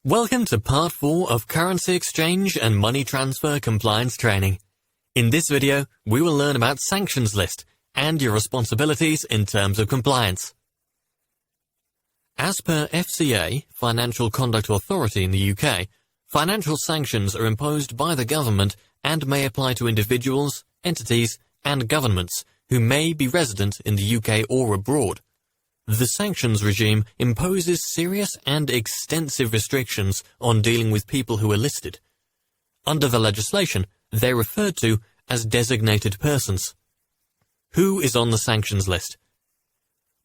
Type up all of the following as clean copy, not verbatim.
Welcome to Part 4 of Currency Exchange and Money Transfer Compliance Training. In this video, we will learn about Sanctions List and your responsibilities in terms of compliance. As per FCA, Financial Conduct Authority in the UK, financial sanctions are imposed by the government and may apply to individuals, entities, and governments who may be resident in the UK or abroad. The sanctions regime imposes serious and extensive restrictions on dealing with people who are listed. Under the legislation, they're referred to as designated persons. Who is on the sanctions list?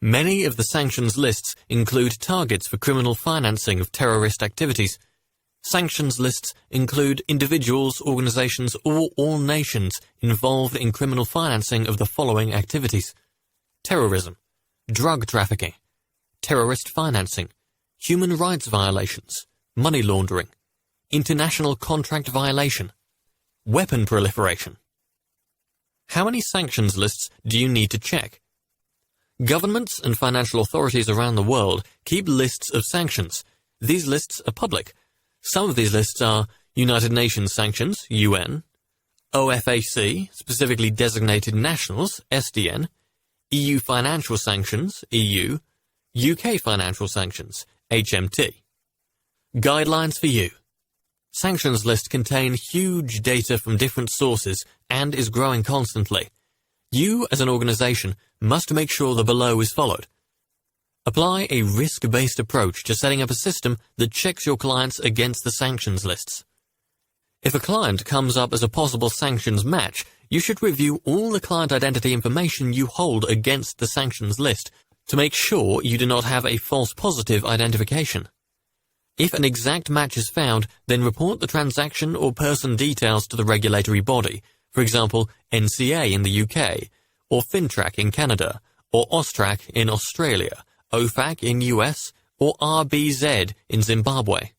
Many of the sanctions lists include targets for criminal financing of terrorist activities. Sanctions lists include individuals, organizations, or all nations involved in criminal financing of the following activities: terrorism, drug trafficking, terrorist financing, human rights violations, money laundering, international contract violation, weapon proliferation. How many sanctions lists do you need to check? Governments and financial authorities around the world keep lists of sanctions. These lists are public. Some of these lists are United Nations sanctions, UN, OFAC, specifically designated nationals, SDN, EU financial sanctions, EU, UK financial sanctions, HMT. Guidelines for you. Sanctions list contain huge data from different sources and is growing constantly. You, as an organization, must make sure the below is followed. Apply a risk-based approach to setting up a system that checks your clients against the sanctions lists. If a client comes up as a possible sanctions match, you should review all the client identity information you hold against the sanctions list to make sure you do not have a false positive identification. If an exact match is found, then report the transaction or person details to the regulatory body, for example, NCA in the UK, or FINTRAC in Canada, or AUSTRAC in Australia, OFAC in US, or RBZ in Zimbabwe.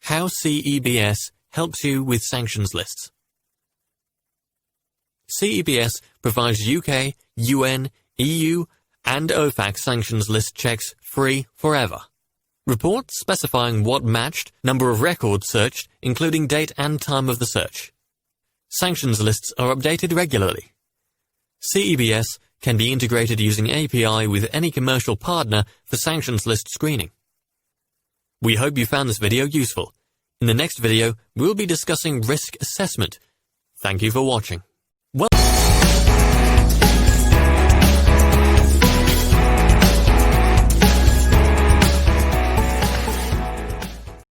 How CEBS helps you with sanctions lists. CEBS provides UK, UN, EU, and OFAC sanctions list checks free forever. Reports specifying what matched, number of records searched, including date and time of the search. Sanctions lists are updated regularly. CEBS can be integrated using API with any commercial partner for sanctions list screening. We hope you found this video useful. In the next video, we'll be discussing risk assessment. Thank you for watching.